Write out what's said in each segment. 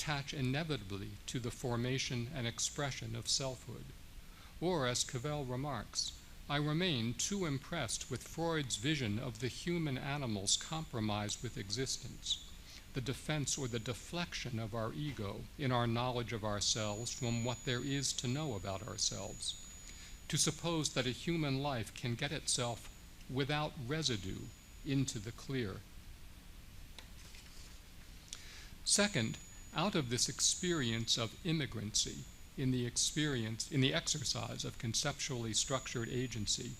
attach inevitably to the formation and expression of selfhood. Or, as Cavell remarks, I remain too impressed with Freud's vision of the human animal's compromise with existence, the defense or the deflection of our ego in our knowledge of ourselves from what there is to know about ourselves, to suppose that a human life can get itself without residue into the clear. Second, out of this experience of immigrancy, in the exercise of conceptually structured agency,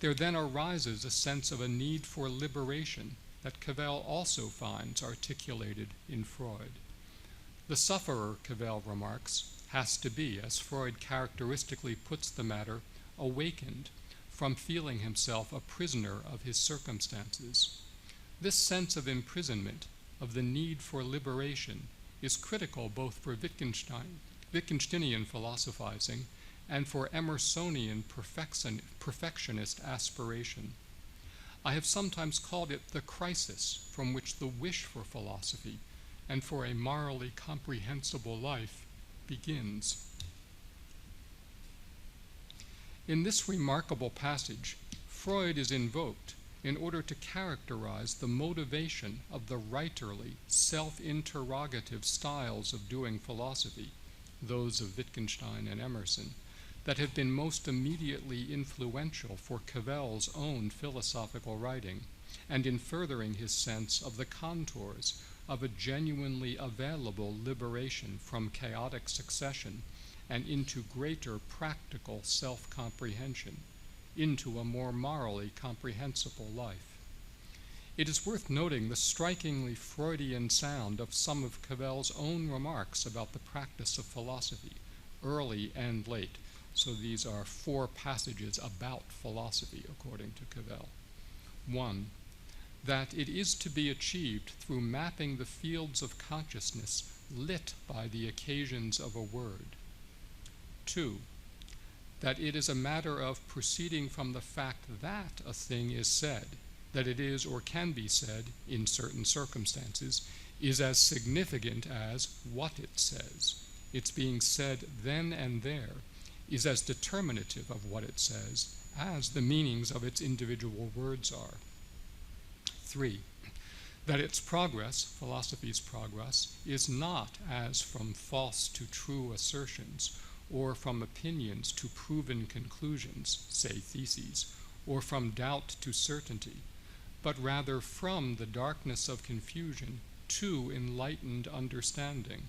there then arises a sense of a need for liberation that Cavell also finds articulated in Freud. The sufferer, Cavell remarks, has to be, as Freud characteristically puts the matter, awakened from feeling himself a prisoner of his circumstances. This sense of imprisonment, of the need for liberation, is critical both for Wittgensteinian philosophizing and for Emersonian perfectionist aspiration. I have sometimes called it the crisis from which the wish for philosophy and for a morally comprehensible life begins. In this remarkable passage, Freud is invoked in order to characterize the motivation of the writerly, self-interrogative styles of doing philosophy, those of Wittgenstein and Emerson, that have been most immediately influential for Cavell's own philosophical writing, and in furthering his sense of the contours of a genuinely available liberation from chaotic succession and into greater practical self-comprehension, into a more morally comprehensible life. It is worth noting the strikingly Freudian sound of some of Cavell's own remarks about the practice of philosophy, early and late. So these are 4 passages about philosophy, according to Cavell. 1, that it is to be achieved through mapping the fields of consciousness lit by the occasions of a word. 2, that it is a matter of proceeding from the fact that a thing is said, that it is or can be said in certain circumstances, is as significant as what it says. Its being said then and there is as determinative of what it says as the meanings of its individual words are. 3, that its progress, philosophy's progress, is not as from false to true assertions, or from opinions to proven conclusions, say theses, or from doubt to certainty, but rather from the darkness of confusion to enlightened understanding,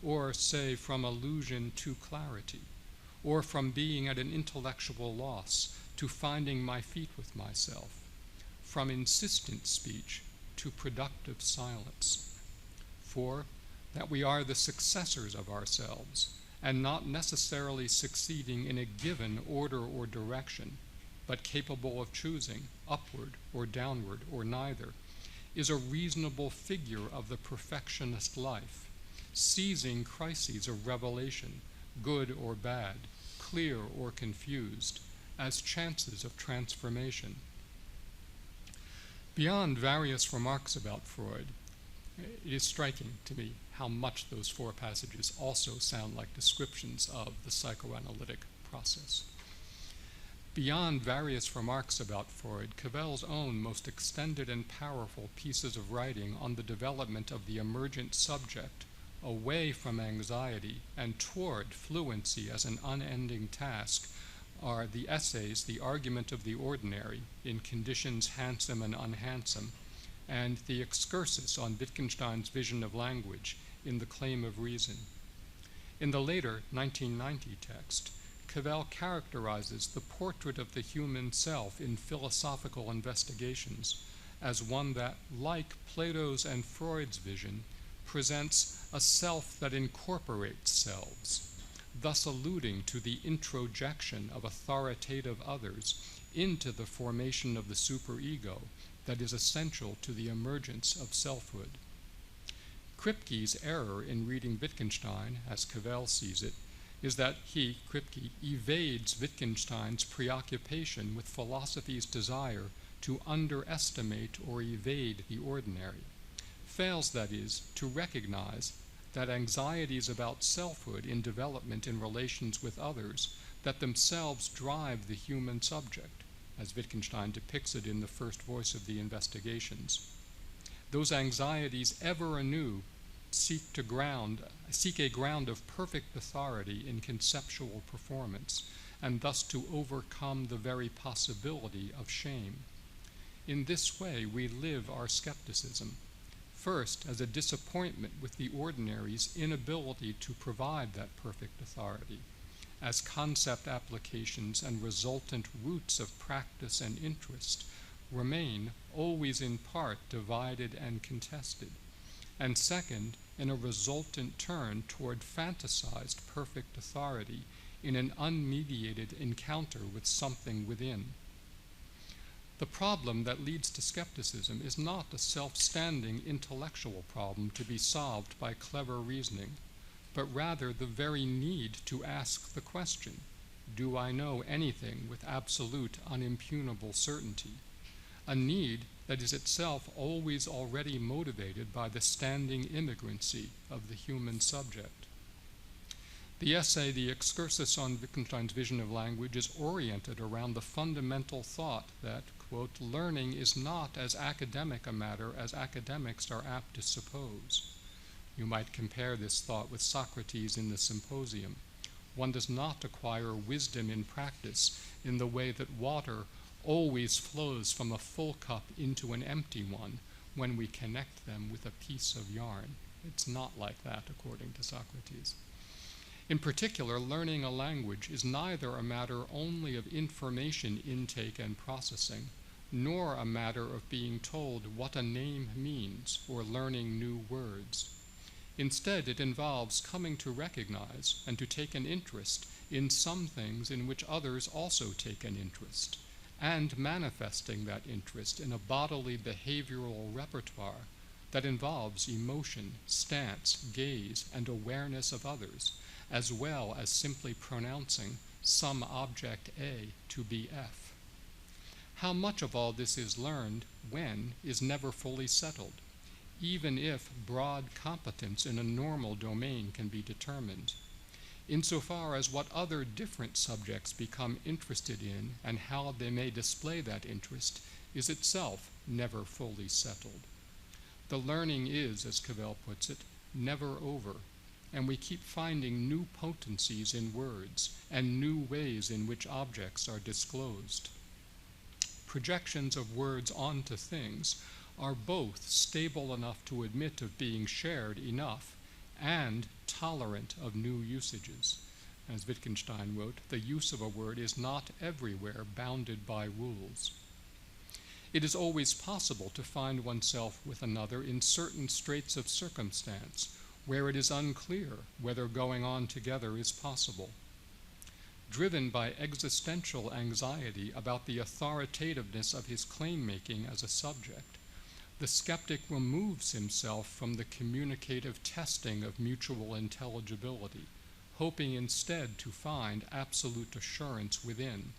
or say from illusion to clarity, or from being at an intellectual loss to finding my feet with myself, from insistent speech to productive silence. 4, that we are the successors of ourselves, and not necessarily succeeding in a given order or direction, but capable of choosing upward or downward or neither, is a reasonable figure of the perfectionist life, seizing crises of revelation, good or bad, clear or confused, as chances of transformation. Beyond various remarks about Freud, it is striking to me how much those 4 passages also sound like descriptions of the psychoanalytic process. Beyond various remarks about Freud, Cavell's own most extended and powerful pieces of writing on the development of the emergent subject away from anxiety and toward fluency as an unending task are the essays, The Argument of the Ordinary, in Conditions Handsome and Unhandsome, and the excursus on Wittgenstein's vision of language in The Claim of Reason. In the later 1990 text, Cavell characterizes the portrait of the human self in philosophical investigations as one that, like Plato's and Freud's vision, presents a self that incorporates selves, thus alluding to the introjection of authoritative others into the formation of the superego that is essential to the emergence of selfhood. Kripke's error in reading Wittgenstein, as Cavell sees it, is that he, Kripke, evades Wittgenstein's preoccupation with philosophy's desire to underestimate or evade the ordinary, fails, that is, to recognize that anxieties about selfhood in development in relations with others that themselves drive the human subject, as Wittgenstein depicts it in the first voice of the Investigations. Those anxieties ever anew seek a ground of perfect authority in conceptual performance, and thus to overcome the very possibility of shame. In this way, we live our skepticism, first as a disappointment with the ordinary's inability to provide that perfect authority, as concept applications and resultant roots of practice and interest remain always in part divided and contested, and second, in a resultant turn toward fantasized perfect authority in an unmediated encounter with something within. The problem that leads to skepticism is not a self-standing intellectual problem to be solved by clever reasoning, but rather the very need to ask the question, do I know anything with absolute unimpugnable certainty? A need that is itself always already motivated by the standing immigrancy of the human subject. The essay, The Excursus on Wittgenstein's Vision of Language, is oriented around the fundamental thought that, quote, learning is not as academic a matter as academics are apt to suppose. You might compare this thought with Socrates in the Symposium. One does not acquire wisdom in practice in the way that water always flows from a full cup into an empty one when we connect them with a piece of yarn. It's not like that, according to Socrates. In particular, learning a language is neither a matter only of information intake and processing, nor a matter of being told what a name means or learning new words. Instead, it involves coming to recognize and to take an interest in some things in which others also take an interest, and manifesting that interest in a bodily behavioral repertoire that involves emotion, stance, gaze, and awareness of others, as well as simply pronouncing some object A to be F. How much of all this is learned when is never fully settled, even if broad competence in a normal domain can be determined, insofar as what other different subjects become interested in and how they may display that interest is itself never fully settled. The learning is, as Cavell puts it, never over, and we keep finding new potencies in words and new ways in which objects are disclosed. Projections of words onto things are both stable enough to admit of being shared enough and tolerant of new usages. As Wittgenstein wrote, the use of a word is not everywhere bounded by rules. It is always possible to find oneself with another in certain straits of circumstance where it is unclear whether going on together is possible. Driven by existential anxiety about the authoritativeness of his claim-making as a subject, the skeptic removes himself from the communicative testing of mutual intelligibility, hoping instead to find absolute assurance within.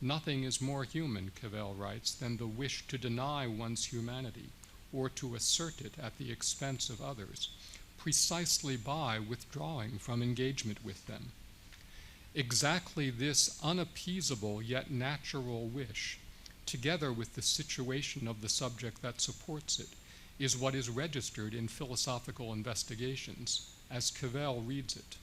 Nothing is more human, Cavell writes, than the wish to deny one's humanity or to assert it at the expense of others, precisely by withdrawing from engagement with them. Exactly this unappeasable yet natural wish, together with the situation of the subject that supports it, is what is registered in Philosophical Investigations, as Cavell reads it.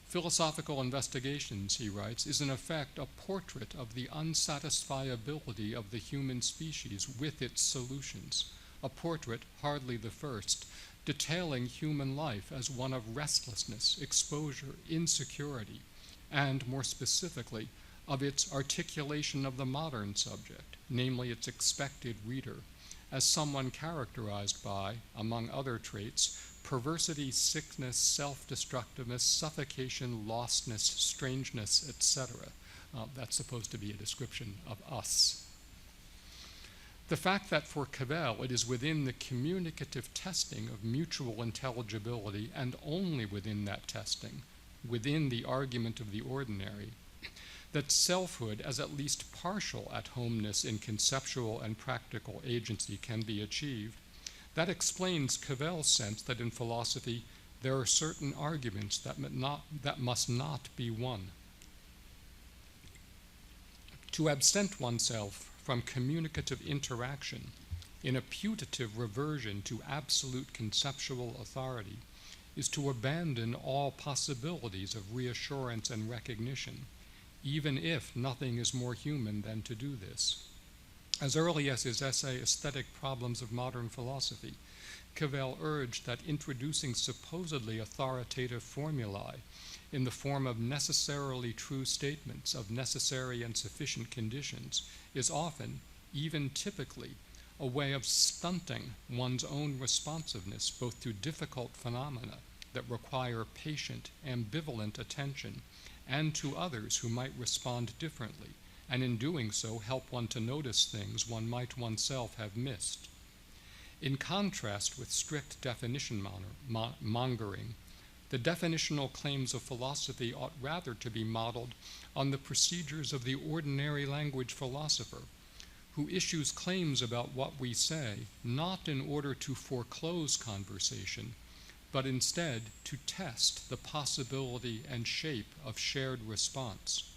Philosophical Investigations, he writes, is in effect a portrait of the unsatisfiability of the human species with its solutions, a portrait, hardly the first, detailing human life as one of restlessness, exposure, insecurity, and, more specifically, of its articulation of the modern subject, namely its expected reader, as someone characterized by, among other traits, perversity, sickness, self-destructiveness, suffocation, lostness, strangeness, etc. That's supposed to be a description of us. The fact that for Cavell it is within the communicative testing of mutual intelligibility and only within that testing, within the argument of the ordinary, that selfhood as at least partial at homeness in conceptual and practical agency can be achieved, That explains Cavell's sense that in philosophy there are certain arguments that must not be won. To absent oneself from communicative interaction in a putative reversion to absolute conceptual authority is to abandon all possibilities of reassurance and recognition, even if nothing is more human than to do this. As early as his essay, Aesthetic Problems of Modern Philosophy, Cavell urged that introducing supposedly authoritative formulae in the form of necessarily true statements of necessary and sufficient conditions is often, even typically, a way of stunting one's own responsiveness both to difficult phenomena that require patient, ambivalent attention and to others who might respond differently, and in doing so help one to notice things one might oneself have missed. In contrast with strict definition mongering, the definitional claims of philosophy ought rather to be modeled on the procedures of the ordinary language philosopher, who issues claims about what we say not in order to foreclose conversation, but instead to test the possibility and shape of shared response.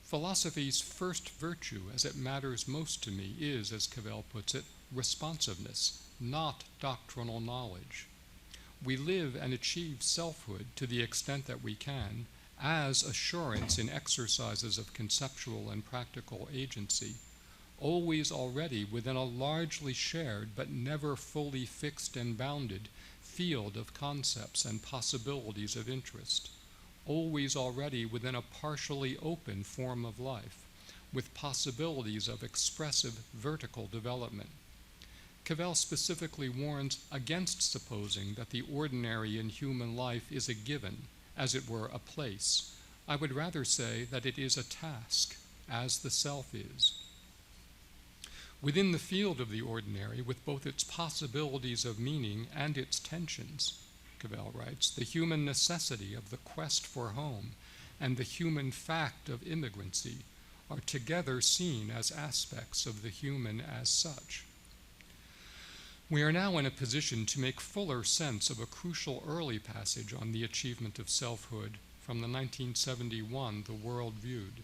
Philosophy's first virtue, as it matters most to me, is, as Cavell puts it, responsiveness, not doctrinal knowledge. We live and achieve selfhood to the extent that we can, as assurance in exercises of conceptual and practical agency, always already within a largely shared but never fully fixed and bounded field of concepts and possibilities of interest, always already within a partially open form of life, with possibilities of expressive vertical development. Cavell specifically warns against supposing that the ordinary in human life is a given, as it were a place. I would rather say that it is a task, as the self is. Within the field of the ordinary, with both its possibilities of meaning and its tensions, Cavell writes, the human necessity of the quest for home and the human fact of immigrancy are together seen as aspects of the human as such. We are now in a position to make fuller sense of a crucial early passage on the achievement of selfhood from the 1971 The World Viewed.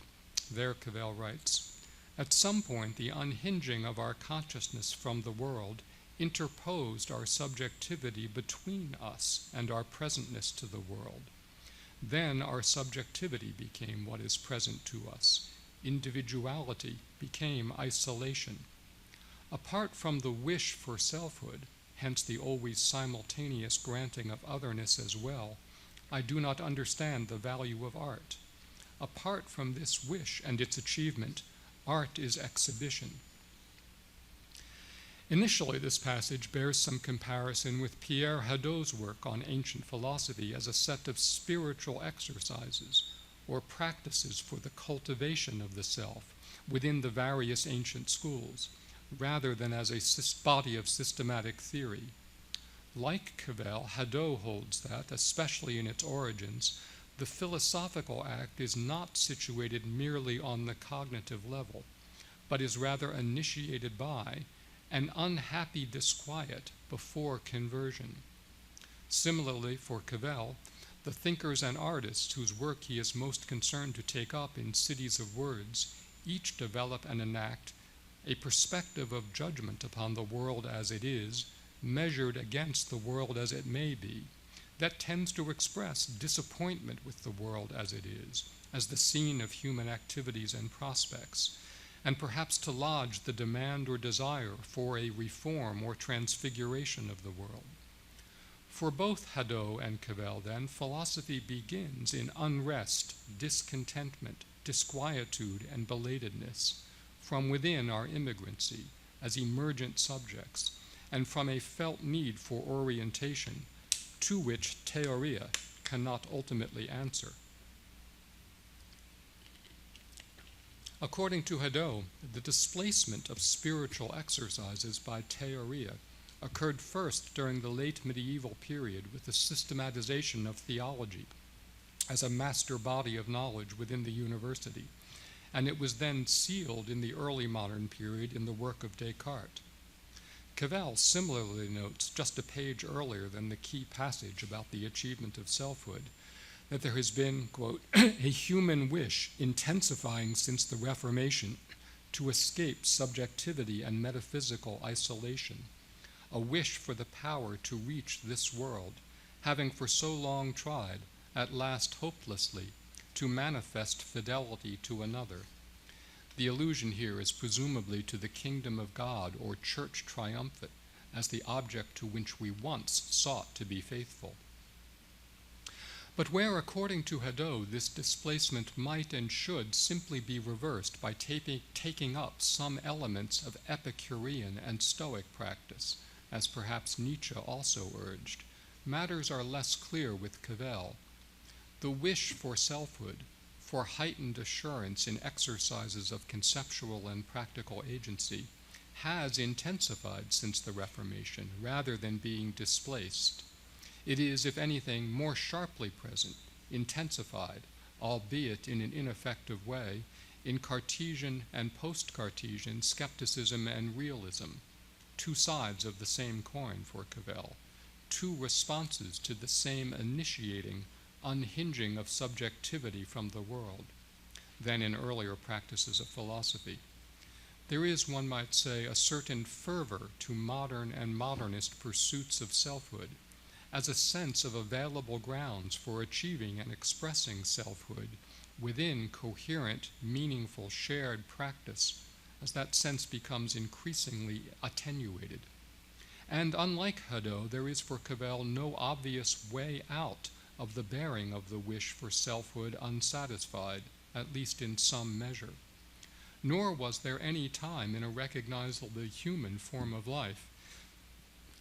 There Cavell writes, at some point the unhinging of our consciousness from the world interposed our subjectivity between us and our presentness to the world. Then our subjectivity became what is present to us. Individuality became isolation. Apart from the wish for selfhood, hence the always simultaneous granting of otherness as well, I do not understand the value of art. Apart from this wish and its achievement, art is exhibition. Initially, this passage bears some comparison with Pierre Hadot's work on ancient philosophy as a set of spiritual exercises or practices for the cultivation of the self within the various ancient schools, rather than as a body of systematic theory. Like Cavell, Hadot holds that, especially in its origins, the philosophical act is not situated merely on the cognitive level, but is rather initiated by an unhappy disquiet before conversion. Similarly, for Cavell, the thinkers and artists whose work he is most concerned to take up in Cities of Words each develop and enact a perspective of judgment upon the world as it is, measured against the world as it may be, that tends to express disappointment with the world as it is, as the scene of human activities and prospects, and perhaps to lodge the demand or desire for a reform or transfiguration of the world. For both Hadot and Cavell, then, philosophy begins in unrest, discontentment, disquietude, and belatedness, from within our immigrancy as emergent subjects, and from a felt need for orientation to which theoria cannot ultimately answer. According to Hadot, the displacement of spiritual exercises by theoria occurred first during the late medieval period with the systematization of theology as a master body of knowledge within the university, and it was then sealed in the early modern period in the work of Descartes. Cavell similarly notes, just a page earlier than the key passage about the achievement of selfhood, that there has been, quote, a human wish intensifying since the Reformation to escape subjectivity and metaphysical isolation, a wish for the power to reach this world, having for so long tried, at last hopelessly, to manifest fidelity to another. The allusion here is presumably to the kingdom of God or church triumphant as the object to which we once sought to be faithful. But where, according to Hadot, this displacement might and should simply be reversed by taking up some elements of Epicurean and Stoic practice, as perhaps Nietzsche also urged, matters are less clear with Cavell. The wish for selfhood, for heightened assurance in exercises of conceptual and practical agency, has intensified since the Reformation rather than being displaced. It is, if anything, more sharply present, intensified, albeit in an ineffective way, in Cartesian and post-Cartesian skepticism and realism, two sides of the same coin for Cavell, two responses to the same initiating, unhinging of subjectivity from the world, than in earlier practices of philosophy. There is, one might say, a certain fervor to modern and modernist pursuits of selfhood, as a sense of available grounds for achieving and expressing selfhood within coherent, meaningful, shared practice, as that sense becomes increasingly attenuated. And unlike Hadot, there is for Cavell no obvious way out of the bearing of the wish for selfhood unsatisfied, at least in some measure. Nor was there any time in a recognizable human form of life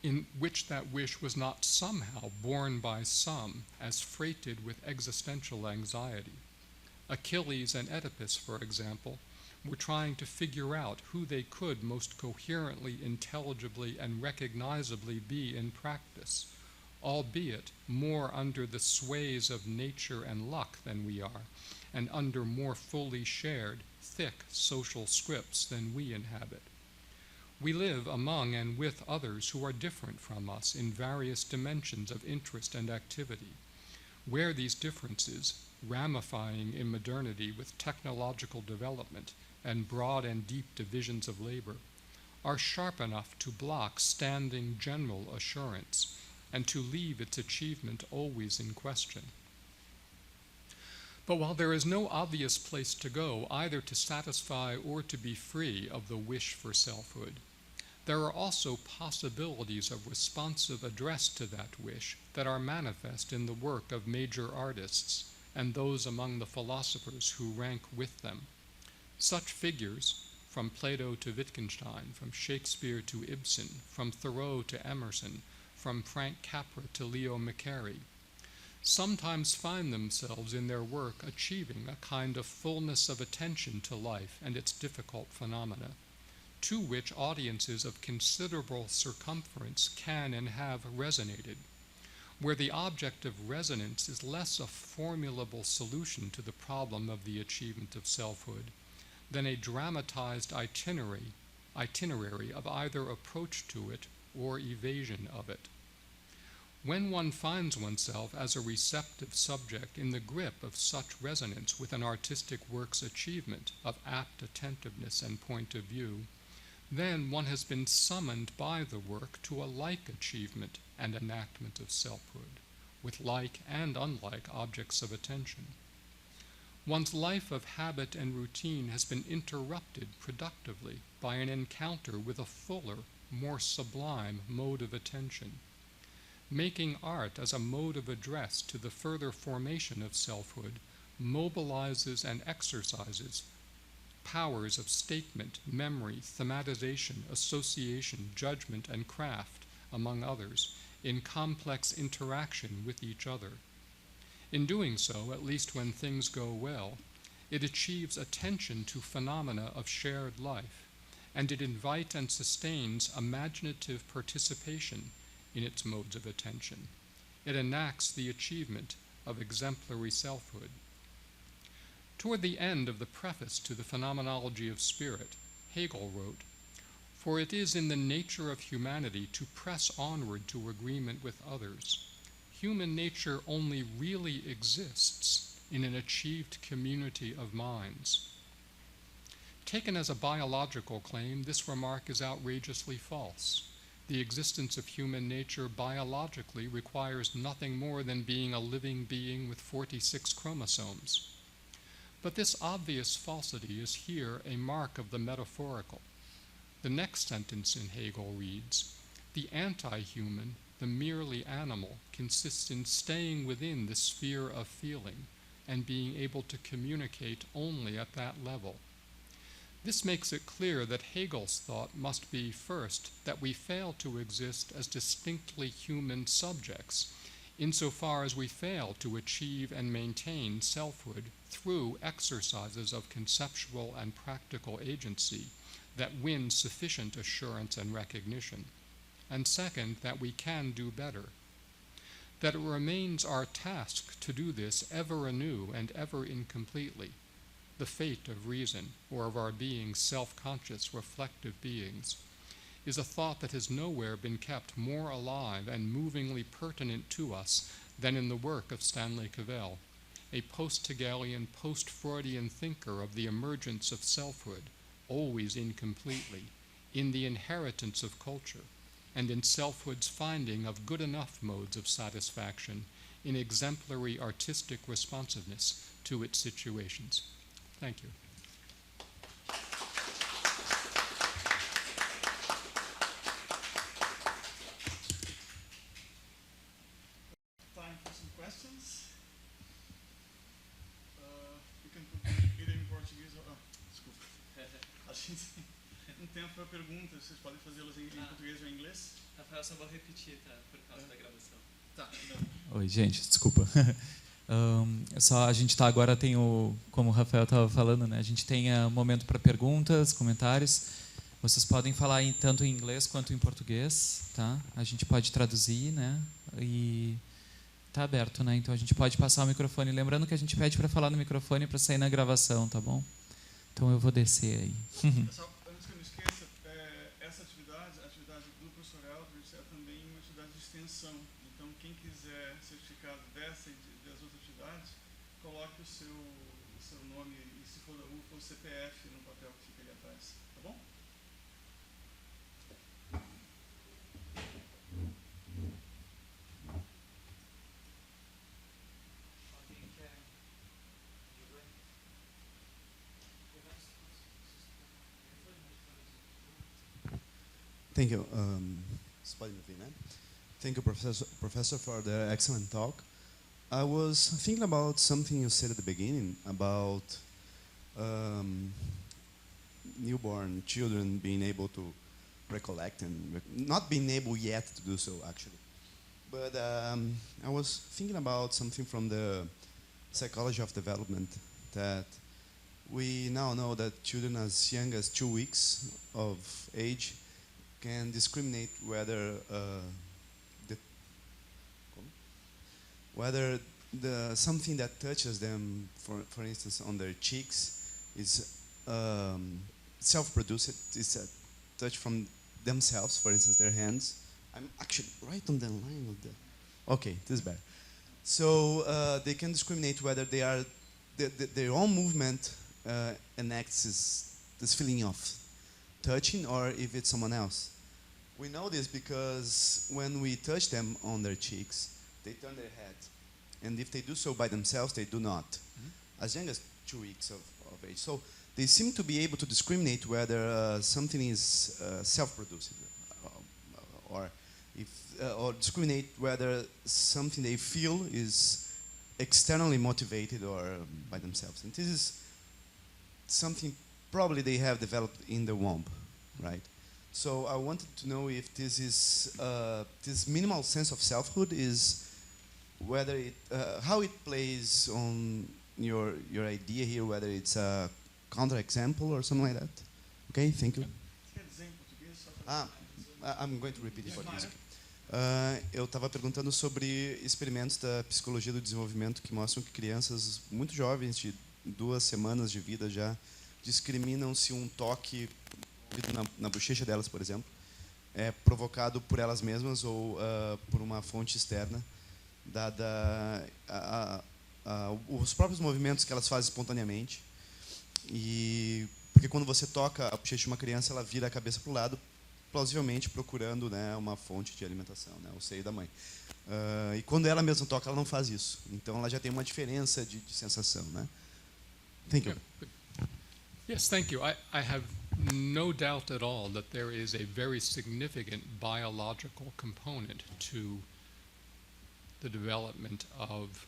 in which that wish was not somehow borne by some as freighted with existential anxiety. Achilles and Oedipus, for example, were trying to figure out who they could most coherently, intelligibly, and recognizably be in practice, albeit more under the sways of nature and luck than we are, and under more fully shared, thick social scripts than we inhabit. We live among and with others who are different from us in various dimensions of interest and activity, where these differences, ramifying in modernity with technological development and broad and deep divisions of labor, are sharp enough to block standing general assurance and to leave its achievement always in question. But while there is no obvious place to go either to satisfy or to be free of the wish for selfhood, there are also possibilities of responsive address to that wish that are manifest in the work of major artists and those among the philosophers who rank with them. Such figures, from Plato to Wittgenstein, from Shakespeare to Ibsen, from Thoreau to Emerson, from Frank Capra to Leo McCarey, sometimes find themselves in their work achieving a kind of fullness of attention to life and its difficult phenomena, to which audiences of considerable circumference can and have resonated, where the object of resonance is less a formulable solution to the problem of the achievement of selfhood than a dramatized itinerary of either approach to it or evasion of it. When one finds oneself as a receptive subject in the grip of such resonance with an artistic work's achievement of apt attentiveness and point of view, then one has been summoned by the work to a like achievement and enactment of selfhood, with like and unlike objects of attention. One's life of habit and routine has been interrupted productively by an encounter with a fuller, more sublime mode of attention. Making art as a mode of address to the further formation of selfhood mobilizes and exercises powers of statement, memory, thematization, association, judgment, and craft, among others, in complex interaction with each other. In doing so, at least when things go well, it achieves attention to phenomena of shared life, and it invites and sustains imaginative participation in its modes of attention. It enacts the achievement of exemplary selfhood. Toward the end of the preface to the Phenomenology of Spirit, Hegel wrote, For it is in the nature of humanity to press onward to agreement with others. Human nature only really exists in an achieved community of minds. Taken as a biological claim, this remark is outrageously false. The existence of human nature biologically requires nothing more than being a living being with 46 chromosomes. But this obvious falsity is here a mark of the metaphorical. The next sentence in Hegel reads, "The anti-human, the merely animal, consists in staying within the sphere of feeling and being able to communicate only at that level." This makes it clear that Hegel's thought must be, first, that we fail to exist as distinctly human subjects, insofar as we fail to achieve and maintain selfhood through exercises of conceptual and practical agency that win sufficient assurance and recognition. And second, that we can do better. That it remains our task to do this ever anew and ever incompletely, the fate of reason, or of our being self-conscious, reflective beings, is a thought that has nowhere been kept more alive and movingly pertinent to us than in the work of Stanley Cavell, a post-Hegelian, post-Freudian thinker of the emergence of selfhood, always incompletely, in the inheritance of culture, and in selfhood's finding of good enough modes of satisfaction in exemplary artistic responsiveness to its situations. Thank you. Time for some questions. You can put either in Portuguese or... desculpa. A gente não tem tempo para perguntas, vocês podem fazê-las em português ou em inglês? Rafael, só vou repetir, tá? Por causa da gravação. Tá. Oi, gente, desculpa. A gente está agora, como o Rafael estava falando, né? A gente tem um momento para perguntas, comentários. Vocês podem falar tanto em inglês quanto em português, tá? A gente pode traduzir, né? E está aberto, né? Então a gente pode passar o microfone. Lembrando que a gente pede para falar no microfone para sair na gravação, tá bom? Então eu vou descer aí. Pessoal, antes que eu me esqueça, essa atividade, a atividade do professor Eldridge, é também uma atividade de extensão. Então, quem quiser certificado dessa e das outras atividades, coloque o seu nome, e se for da UFBA, o CPF no papel que fica ali atrás. Tá bom? Thank you. Thank you, Professor, for the excellent talk. I was thinking about something you said at the beginning about newborn children being able to recollect and not being able yet to do so, actually. But I was thinking about something from the psychology of development, that we now know that children as young as 2 weeks of age can discriminate whether something that touches them, for instance, on their cheeks, is self-produced. It's a touch from themselves, for instance, their hands. I'm actually right on the line of the... Okay, this is better. So they can discriminate whether they are their own movement enacts this feeling of touching, or if it's someone else. We know this because when we touch them on their cheeks, they turn their head. And if they do so by themselves, they do not. As young as 2 weeks of age. So they seem to be able to discriminate whether something is self-produced, or discriminate whether something they feel is externally motivated or by themselves. And this is something probably they have developed in the womb, right? So I wanted to know if this is this minimal sense of selfhood is whether it how it plays on your idea here, whether it's a counterexample or something like that. Okay, thank you. I'm going to repeat it for this. Eu estava perguntando sobre experimentos da psicologia do desenvolvimento que mostram que crianças muito jovens, de 2 semanas de vida já, discriminam se um toque na bochecha delas, por exemplo, é provocado por elas mesmas ou por uma fonte externa, dada os próprios movimentos que elas fazem espontaneamente. E porque quando você toca a bochecha de uma criança, ela vira a cabeça para o lado, plausivelmente procurando, né, uma fonte de alimentação, né, o seio da mãe. E quando ela mesma toca, ela não faz isso. Então ela já tem uma diferença de sensação, né? Thank you. Yes, thank you. I have no doubt at all that there is a very significant biological component to the development of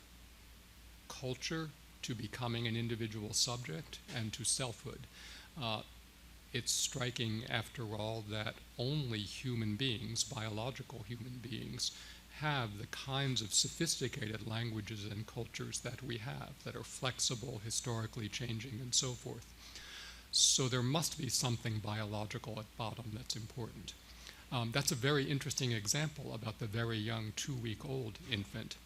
culture, to becoming an individual subject, and to selfhood. It's striking, after all, that only human beings, biological human beings, have the kinds of sophisticated languages and cultures that we have, that are flexible, historically changing, and so forth. So there must be something biological at bottom that's important. That's a very interesting example about the very young 2-week-old infant.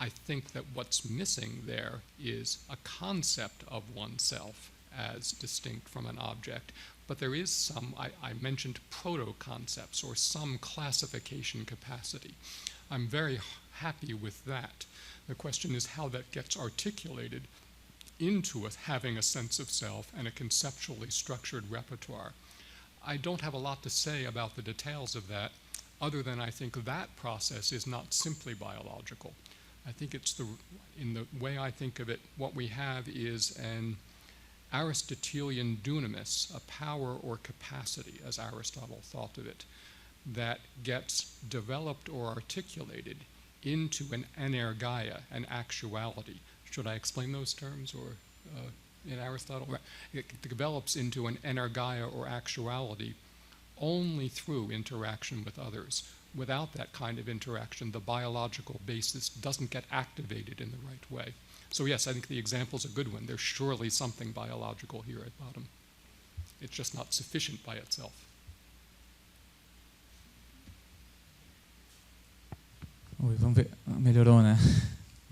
I think that what's missing there is a concept of oneself as distinct from an object, but there is some, I mentioned proto-concepts or some classification capacity. I'm very happy with that. The question is how that gets articulated into having a sense of self and a conceptually structured repertoire. I don't have a lot to say about the details of that, other than I think that process is not simply biological. I think it's in the way I think of it, what we have is an Aristotelian dunamis, a power or capacity, as Aristotle thought of it, that gets developed or articulated into an energeia, an actuality. Should I explain those terms, or in Aristotle? It develops into an energeia or actuality only through interaction with others. Without that kind of interaction, the biological basis doesn't get activated in the right way. So yes, I think the example's a good one. There's surely something biological here at bottom. It's just not sufficient by itself. Oi, vamos ver. Melhorou, né?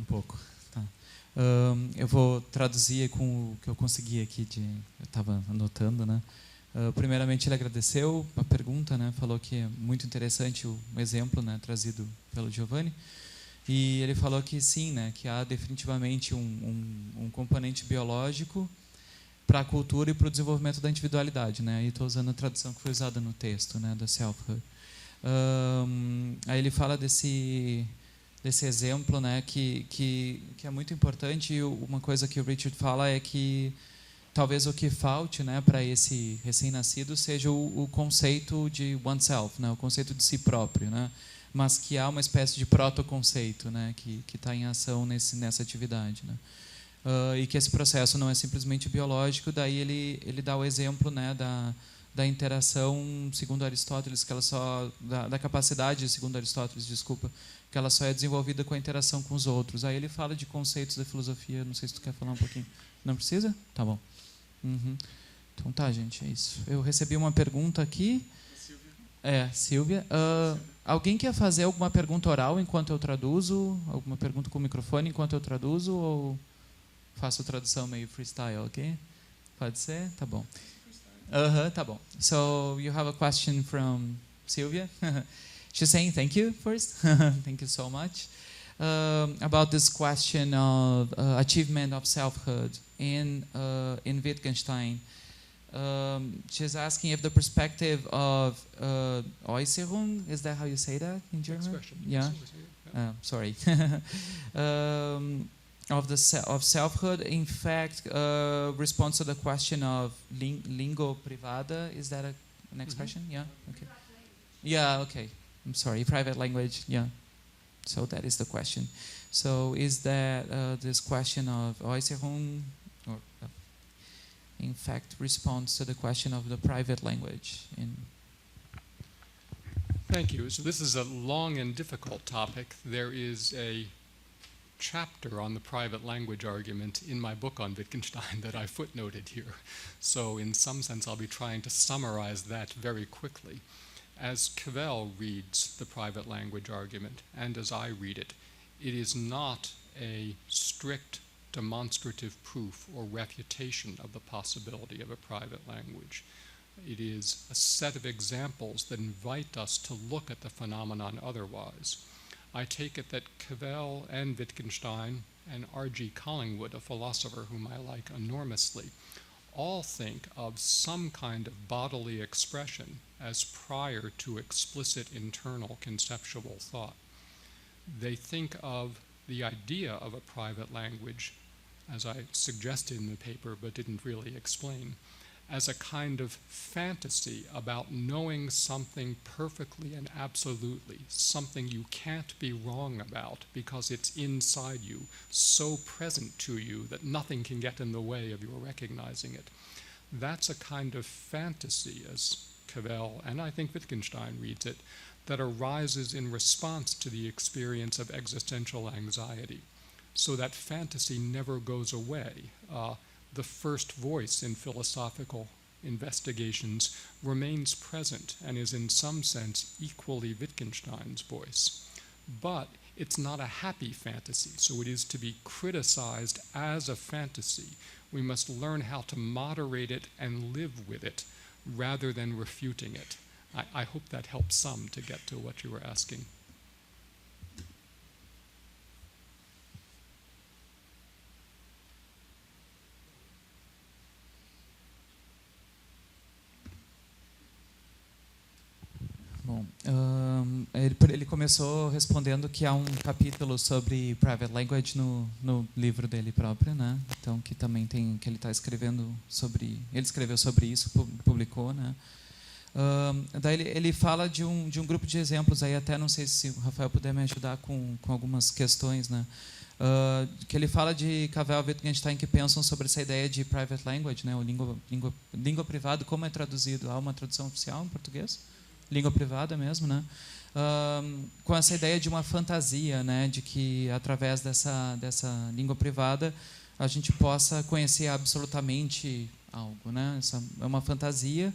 Um pouco. Tá. Eu vou traduzir com o que eu consegui aqui. Eu estava anotando, né? Primeiramente, ele agradeceu a pergunta, né? Falou que é muito interessante o exemplo, né, trazido pelo Giovanni. E ele falou que sim, né, que há definitivamente um componente biológico para a cultura e para o desenvolvimento da individualidade, né? Aí estou usando a tradução que foi usada no texto, né, da selfhood. Aí ele fala desse exemplo, né, que é muito importante. E uma coisa que o Richard fala é que talvez o que falte, né, para esse recém-nascido seja o conceito de oneself, né, o conceito de si próprio, né, mas que há uma espécie de protoconceito, né, que está em ação nessa atividade, né, e que esse processo não é simplesmente biológico. Daí ele dá o exemplo, né, da interação, segundo Aristóteles, que ela só da capacidade, segundo Aristóteles, desculpa, que ela só é desenvolvida com a interação com os outros. Aí ele fala de conceitos da filosofia. Não sei se tu quer falar um pouquinho. Não precisa? Tá bom. Uhum. Então tá, gente, é isso. Eu recebi uma pergunta aqui. Silvia. Alguém quer fazer alguma pergunta oral enquanto eu traduzo? Alguma pergunta com o microfone enquanto eu traduzo? Ou faço tradução meio freestyle, ok? Pode ser? Tá bom. Tá bom. So you have a question from Silvia. She's saying thank you first. Thank you so much. About this question of achievement of selfhood in Wittgenstein. She's asking if the perspective of Äußerung, is that how you say that in German? Yeah. Sorry. Of selfhood, in fact, responds to the question of língua privada. Is that an expression? Yeah. Okay. Yeah. Okay. I'm sorry. Private language. Yeah. So that is the question. So is that this question of Äußerung, or in fact, responds to the question of the private language? Thank you. So this is a long and difficult topic. There is a chapter on the private language argument in my book on Wittgenstein that I footnoted here. So in some sense, I'll be trying to summarize that very quickly. As Cavell reads the private language argument, and as I read it, it is not a strict demonstrative proof or refutation of the possibility of a private language. It is a set of examples that invite us to look at the phenomenon otherwise. I take it that Cavell and Wittgenstein and R.G. Collingwood, a philosopher whom I like enormously, all think of some kind of bodily expression as prior to explicit internal conceptual thought. They think of the idea of a private language, as I suggested in the paper but didn't really explain, as a kind of fantasy about knowing something perfectly and absolutely, something you can't be wrong about because it's inside you, so present to you that nothing can get in the way of your recognizing it. That's a kind of fantasy, as Cavell and I think Wittgenstein reads it, that arises in response to the experience of existential anxiety. So that fantasy never goes away. The first voice in philosophical investigations remains present and is in some sense equally Wittgenstein's voice. But it's not a happy fantasy, so it is to be criticized as a fantasy. We must learn how to moderate it and live with it rather than refuting it. I hope that helps some to get to what you were asking. Bom, ele começou respondendo que há um capítulo sobre private language no livro dele próprio, né? Então que também tem que ele está escrevendo sobre, ele escreveu sobre isso, publicou, né? Daí ele fala de um grupo de exemplos aí, até não sei se o Rafael puder me ajudar com algumas questões, né? Que ele fala de Cavell e Wittgenstein que pensam sobre essa ideia de private language, né? Ou língua privada, como é traduzido? Há uma tradução oficial em português? Língua privada mesmo, né? Com essa ideia de uma fantasia, né? De que através dessa língua privada a gente possa conhecer absolutamente algo, né? Essa é uma fantasia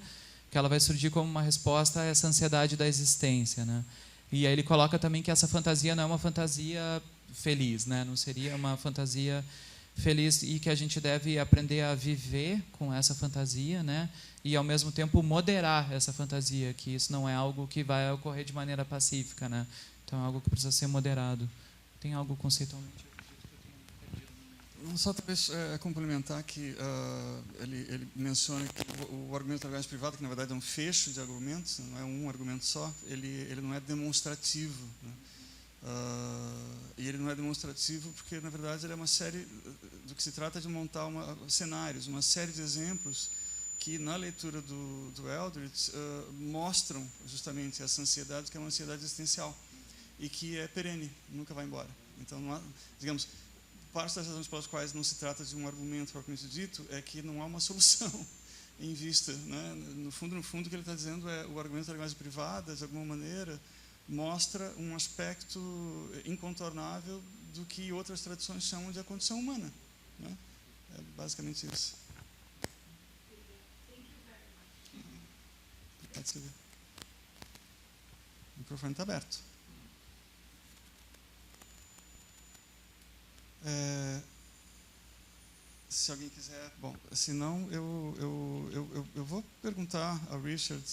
que ela vai surgir como uma resposta a essa ansiedade da existência, né? E aí ele coloca também que essa fantasia não é uma fantasia feliz, né? Não seria uma fantasia feliz e que a gente deve aprender a viver com essa fantasia, né? E ao mesmo tempo moderar essa fantasia, que isso não é algo que vai ocorrer de maneira pacífica, né? Então é algo que precisa ser moderado. Tem algo conceitualmente? Só talvez complementar que ele menciona que o argumento da linguagem privada, que na verdade é um fecho de argumentos, não é um argumento só, ele não é demonstrativo, né? E ele não é demonstrativo porque na verdade ele é uma série, do que se trata de montar cenários, uma série de exemplos que na leitura do Eldridge mostram justamente essa ansiedade, que é uma ansiedade existencial e que é perene, nunca vai embora. Então, não há, digamos, parte das razões pelas quais não se trata de um argumento propriamente dito é que não há uma solução em vista, né? No fundo, o que ele está dizendo é o argumento da linguagem privada, de alguma maneira, mostra um aspecto incontornável do que outras tradições chamam de a condição humana, né? É basicamente isso. Pode escrever. O microfone está aberto. Se alguém quiser, bom, se não, eu vou perguntar ao Richard.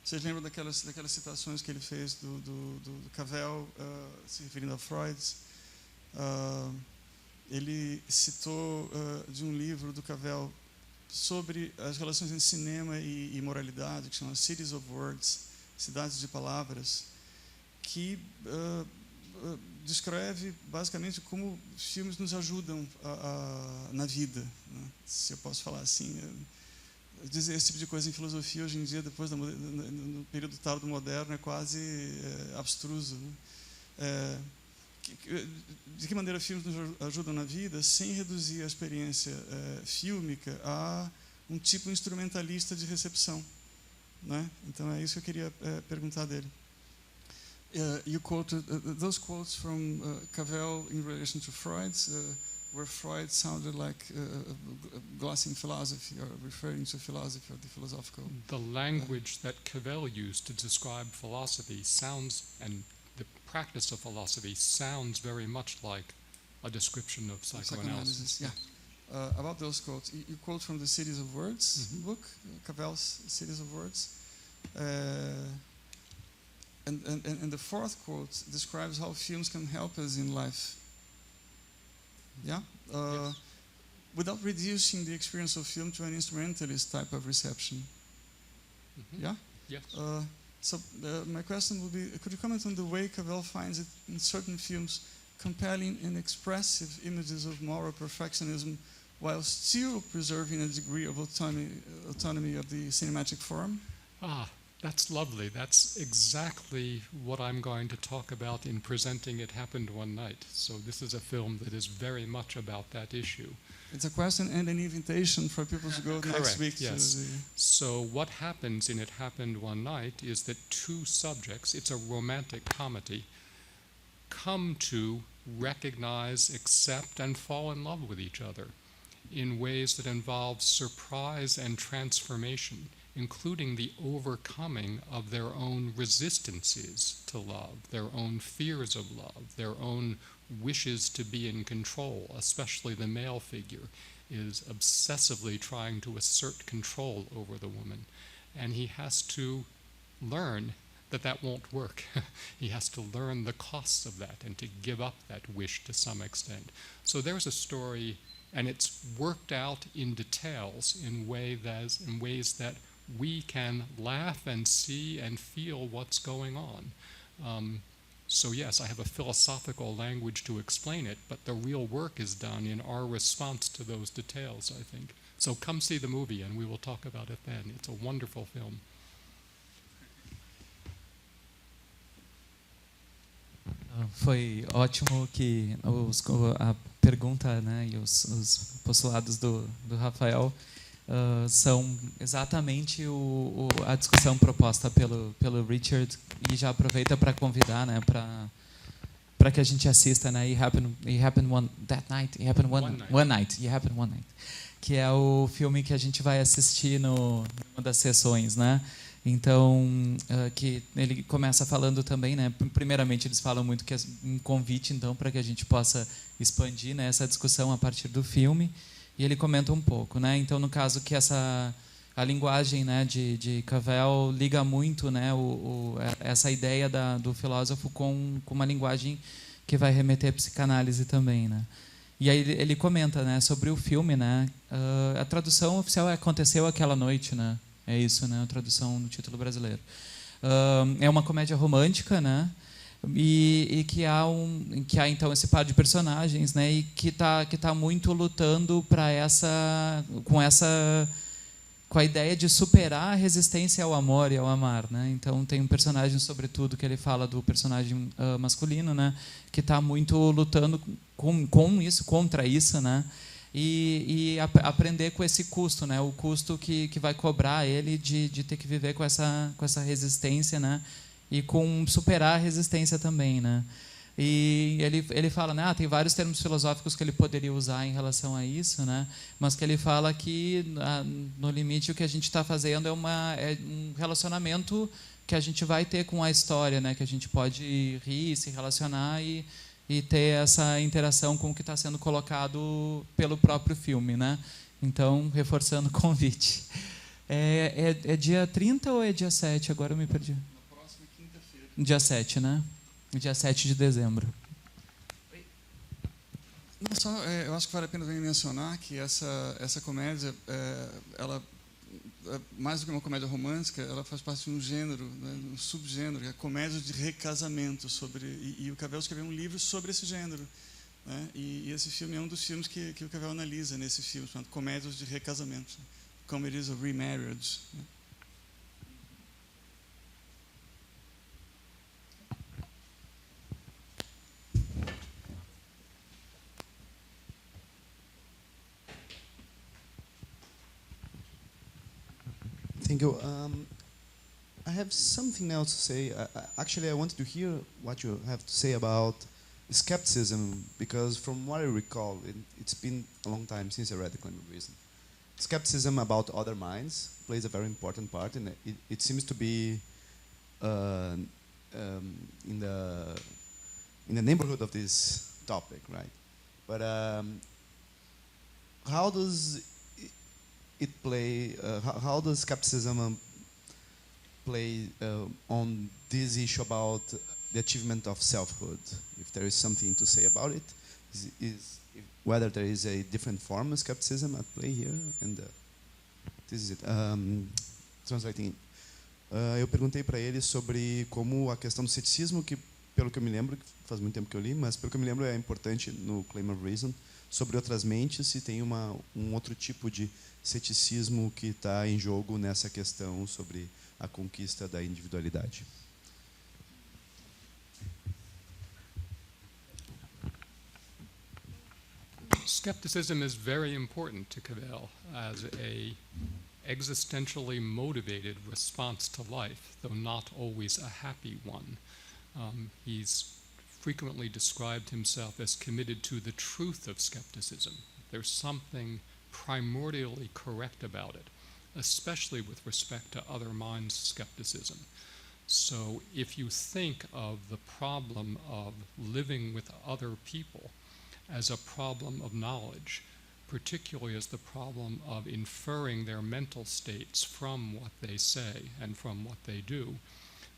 Vocês lembram daquelas citações que ele fez do Cavell, se referindo a Freud? Ele citou de um livro do Cavell sobre as relações entre cinema e moralidade, que chama Cities of Words, Cidades de Palavras, que descreve basicamente como filmes nos ajudam na vida, né? Se eu posso falar assim. Dizer esse tipo de coisa em filosofia hoje em dia, depois no período tardo moderno, é quase abstruso, né? De que maneira filmes nos ajudam na vida sem reduzir a experiência fílmica a um tipo instrumentalista de recepção, né? Então é isso que eu queria perguntar dele. You quoted those quotes from Cavell in relation to Freud, where Freud sounded like glossing philosophy or referring to philosophy or the philosophical. The language that Cavell used to describe philosophy sounds, and the practice of philosophy sounds very much like a description of psychoanalysis. Yeah. about those quotes. You quote from the Cities of Words book, Cavell's Cities of Words. And the fourth quote describes how films can help us in life. Yeah? Yes. Without reducing the experience of film to an instrumentalist type of reception. Yeah? Yes. So my question would be, could you comment on the way Cavell finds it in certain films compelling and expressive images of moral perfectionism while still preserving a degree of autonomy of the cinematic form? That's lovely. That's exactly what I'm going to talk about in presenting It Happened One Night. So this is a film that is very much about that issue. It's a question and an invitation for people to go next week. Yes. So what happens in It Happened One Night is that two subjects, it's a romantic comedy, come to recognize, accept, and fall in love with each other in ways that involve surprise and transformation, including the overcoming of their own resistances to love, their own fears of love, their own wishes to be in control. Especially the male figure is obsessively trying to assert control over the woman. And he has to learn that that won't work. He has to learn the costs of that and to give up that wish to some extent. So there's a story, and it's worked out in details in ways that we can laugh and see and feel what's going on. So yes, I have a philosophical language to explain it, but the real work is done in our response to those details, I think. So come see the movie and we will talk about it then. It's a wonderful film. Foi ótimo que a pergunta, né, e os postulados do Rafael são exatamente a discussão proposta pelo Richard, e já aproveita para convidar, né, para que a gente assista, né, It Happened One Night, que é o filme que a gente vai assistir numa das sessões, né? Então, que ele começa falando também, né? Primeiramente, eles falam muito que é um convite, então, para que a gente possa expandir, né, essa discussão a partir do filme. E ele comenta um pouco, né? Então, no caso que a linguagem, né, de Cavell liga muito, né, essa ideia do filósofo com uma linguagem que vai remeter à psicanálise também, né? E aí ele comenta, né, sobre o filme, né? A tradução oficial é Aconteceu Aquela Noite, né? É isso, né? A tradução no título brasileiro. É uma comédia romântica, né? E que há então esse par de personagens, né? E que tá muito lutando com a ideia de superar a resistência ao amor e ao amar, né? Então tem um personagem, sobretudo, que ele fala do personagem masculino, né? Que está muito lutando com isso, contra isso, né? E aprender com esse custo, né? O custo que vai cobrar ele de ter que viver com essa resistência, né? E com superar a resistência também, né? E ele fala, né, tem vários termos filosóficos que ele poderia usar em relação a isso, né? Mas que ele fala que no limite o que a gente está fazendo é um relacionamento que a gente vai ter com a história, né? Que a gente pode rir, se relacionar e ter essa interação com o que está sendo colocado pelo próprio filme, né? Então, reforçando o convite. É dia 30 ou é dia 7? Agora eu me perdi. Na próxima quinta-feira. Dia 7, né? Dia 7 de dezembro. Não, só, eu acho que vale a pena também mencionar que essa comédia, ela, mais do que uma comédia romântica, ela faz parte de um gênero, né, um subgênero, que é a comédia de recasamento. E o Cavell escreveu um livro sobre esse gênero. Né, e esse filme é um dos filmes que o Cavell analisa nesse filme, chamado Comédias de Recasamento, Comedies of Remarriage. Né. Thank you. I have something else to say. Actually, I wanted to hear what you have to say about skepticism, because from what I recall, it's been a long time since I read The Claim of Reason. Skepticism about other minds plays a very important part, and it seems to be in the neighborhood of this topic, right? But how does it play? How does skepticism play on this issue about the achievement of selfhood? If there is something to say about it, whether there is a different form of skepticism at play here, and this is it. Translating. Eu perguntei para ele sobre como a questão do ceticismo, que pelo que eu me lembro, faz muito tempo que eu li, mas pelo que eu me lembro é importante no Claim of Reason, sobre outras mentes, se tem um outro tipo de ceticismo que está em jogo nessa questão sobre a conquista da individualidade. Skepticism is very important to Cavell as a existentially motivated response to life, though not always a happy one. He's frequently described himself as committed to the truth of skepticism. There's something primordially correct about it, especially with respect to other minds' skepticism. So if you think of the problem of living with other people as a problem of knowledge, particularly as the problem of inferring their mental states from what they say and from what they do,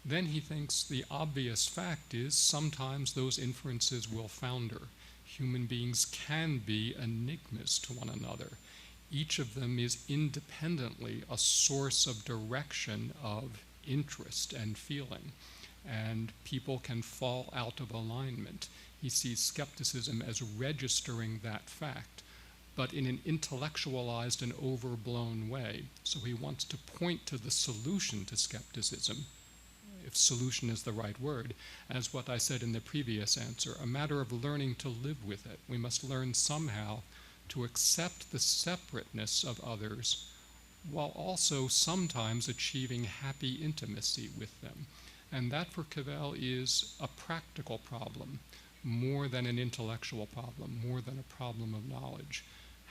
then he thinks the obvious fact is sometimes those inferences will founder. Human beings can be enigmas to one another. Each of them is independently a source of direction of interest and feeling, and people can fall out of alignment. He sees skepticism as registering that fact, but in an intellectualized and overblown way. So he wants to point to the solution to skepticism, if solution is the right word, as what I said in the previous answer, a matter of learning to live with it. We must learn somehow to accept the separateness of others while also sometimes achieving happy intimacy with them. And that for Cavell is a practical problem, more than an intellectual problem, more than a problem of knowledge.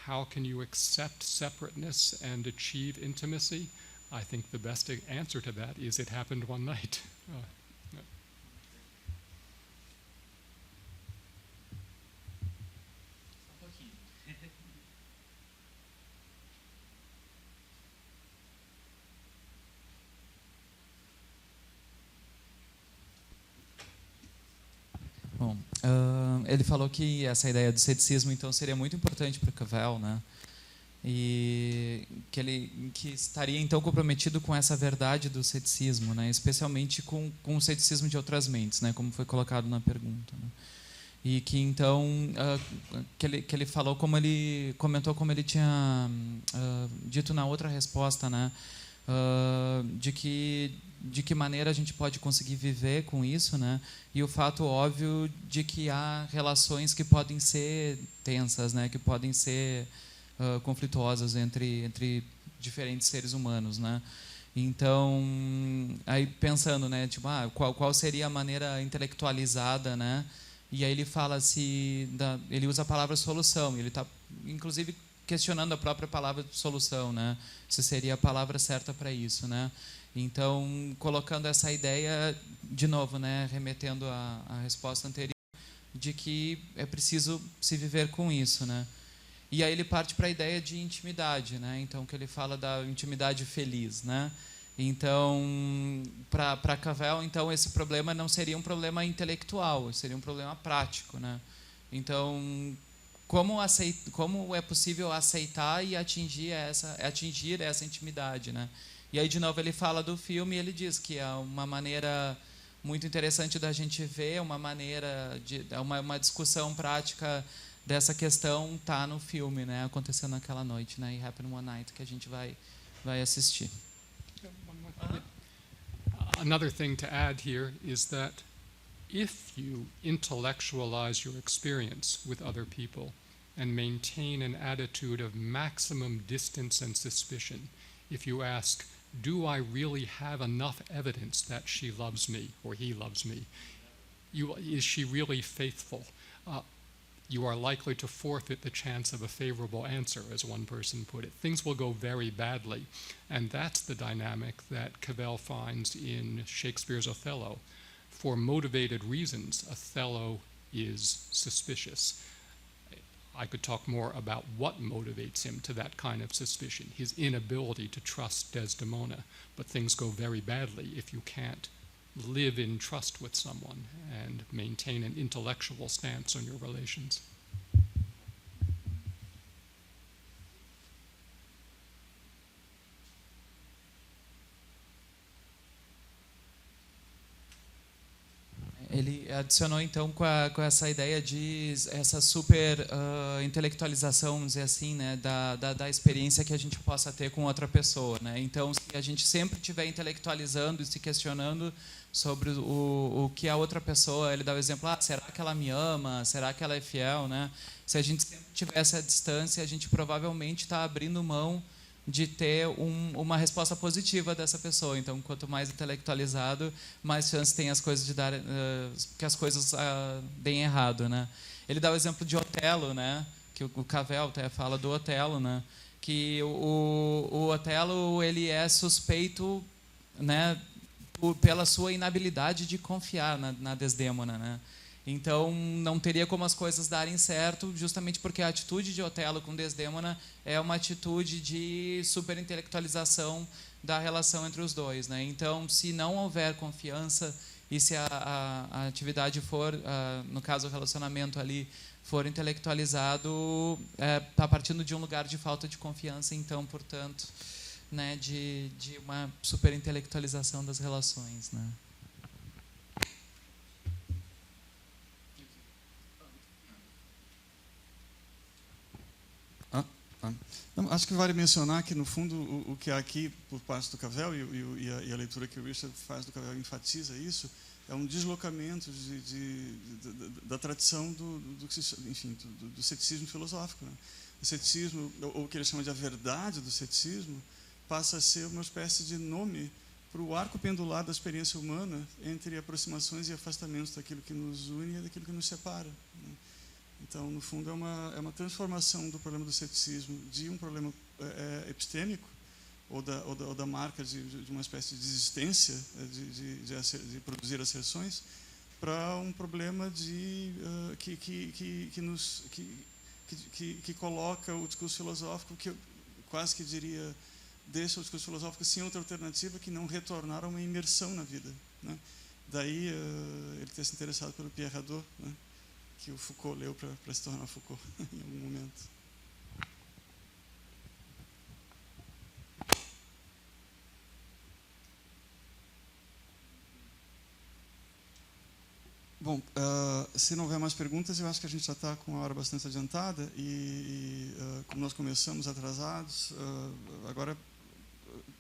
How can you accept separateness and achieve intimacy? I think the best answer to that is it happened one night. Bom, ele falou que essa ideia do ceticismo então seria muito importante para Cavell, né? E que estaria então comprometido com essa verdade do ceticismo, né? Especialmente com o ceticismo de outras mentes, né? Como foi colocado na pergunta, né? E que então que ele falou, como ele comentou, como ele tinha dito na outra resposta, né? De que maneira a gente pode conseguir viver com isso, né? E o fato óbvio de que há relações que podem ser tensas, né? Que podem ser conflituosas entre diferentes seres humanos, né? Então, aí pensando, né? Tipo, qual seria a maneira intelectualizada, né? E aí ele fala ele usa a palavra solução. Ele está, inclusive, questionando a própria palavra solução, né? Se seria a palavra certa para isso, né? Então, colocando essa ideia de novo, né? Remetendo à resposta anterior, de que é preciso se viver com isso, né? E aí ele parte para a ideia de intimidade, né? Então, que ele fala da intimidade feliz, né? Então, para Cavell, então esse problema não seria um problema intelectual, seria um problema prático, né? Então, como é possível aceitar e atingir essa intimidade, né? E aí de novo ele fala do filme e ele diz que é uma maneira muito interessante da gente ver, uma discussão prática dessa questão tá no filme, né? Acontecendo naquela noite, né? It Happened One Night, que a gente vai assistir. Another thing to add here is that if you intellectualize your experience with other people and maintain an attitude of maximum distance and suspicion, if you ask, do I really have enough evidence that she loves me or he loves me? Is she really faithful? You are likely to forfeit the chance of a favorable answer, as one person put it. Things will go very badly. And that's the dynamic that Cavell finds in Shakespeare's Othello. For motivated reasons, Othello is suspicious. I could talk more about what motivates him to that kind of suspicion, his inability to trust Desdemona. But things go very badly if you can't live in trust with someone and maintain an intellectual stance on your relations. Ele adicionou, então, com essa ideia de essa super intelectualização, vamos dizer assim, né, da experiência que a gente possa ter com outra pessoa, né? Então, se a gente sempre estiver intelectualizando e se questionando sobre o que a outra pessoa, ele dá o exemplo, será que ela me ama? Será que ela é fiel? Né? Se a gente sempre tiver essa distância, a gente provavelmente está abrindo mão de ter uma resposta positiva dessa pessoa. Então, quanto mais intelectualizado, mais chance tem as coisas de dar que as coisas deem errado, né? Ele dá o exemplo de Otelo, né? Que o Cavell até fala do Otelo, né? Que o Otelo ele é suspeito, né? Pela sua inabilidade de confiar na Desdémona, né? Então, não teria como as coisas darem certo, justamente porque a atitude de Otelo com Desdémona é uma atitude de superintelectualização da relação entre os dois, né? Então, se não houver confiança e se a atividade for, no caso o relacionamento ali, for intelectualizado, está partindo de um lugar de falta de confiança, então, portanto, né, de uma superintelectualização das relações, né? Não, acho que vale mencionar que, no fundo, o que há aqui por parte do Cavell e a leitura que o Richard faz do Cavell enfatiza isso, é um deslocamento da tradição do ceticismo filosófico, né? O ceticismo, ou o que ele chama de a verdade do ceticismo, passa a ser uma espécie de nome para o arco pendular da experiência humana entre aproximações e afastamentos daquilo que nos une e daquilo que nos separa, né? Então, no fundo, é uma transformação do problema do ceticismo de um problema epistêmico, ou da marca de uma espécie de existência, de produzir asserções, para um problema que coloca o discurso filosófico, que eu quase que diria, deixa o discurso filosófico sem outra alternativa que não retornar a uma imersão na vida, né? Daí ele ter se interessado pelo Pierre Hadot, né? Que o Foucault leu para se tornar Foucault em algum momento. Bom, se não houver mais perguntas, eu acho que a gente já está com uma hora bastante adiantada e como nós começamos atrasados, agora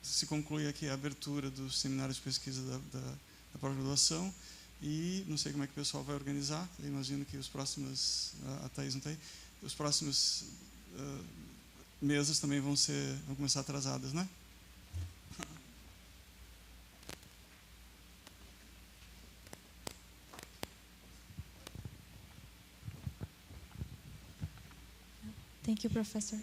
se conclui aqui a abertura do seminário de pesquisa da pós-graduação. E não sei como é que o pessoal vai organizar. Eu imagino que os próximos, a Thaís não está aí, os próximos mesas também vão começar atrasadas, né? Thank you, professor.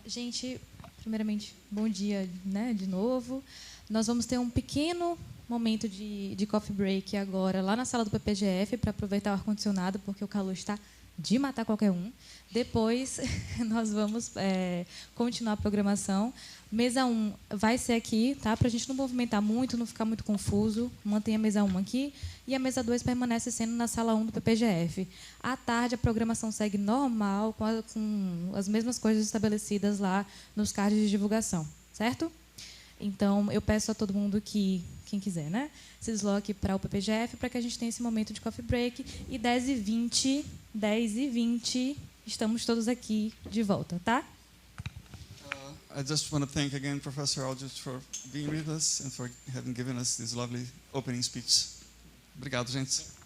Gente, primeiramente, bom dia, né, de novo. Nós vamos ter um pequeno momento de coffee break agora, lá na sala do PPGF, para aproveitar o ar-condicionado, porque o calor está de matar qualquer um. Depois, nós vamos continuar a programação. Mesa 1 vai ser aqui, tá? Para a gente não movimentar muito, não ficar muito confuso. Mantenha a mesa 1 aqui. E a mesa 2 permanece sendo na sala 1 do PPGF. À tarde, a programação segue normal, com as mesmas coisas estabelecidas lá nos cards de divulgação, certo? Então, eu peço a todo mundo que, quem quiser, né, se desloque para o PPGF para que a gente tenha esse momento de coffee break. E 10h20, estamos todos aqui de volta, tá? I just want to thank again Professor Eldridge for being with us and for having given us this lovely opening speech. Obrigado, gente.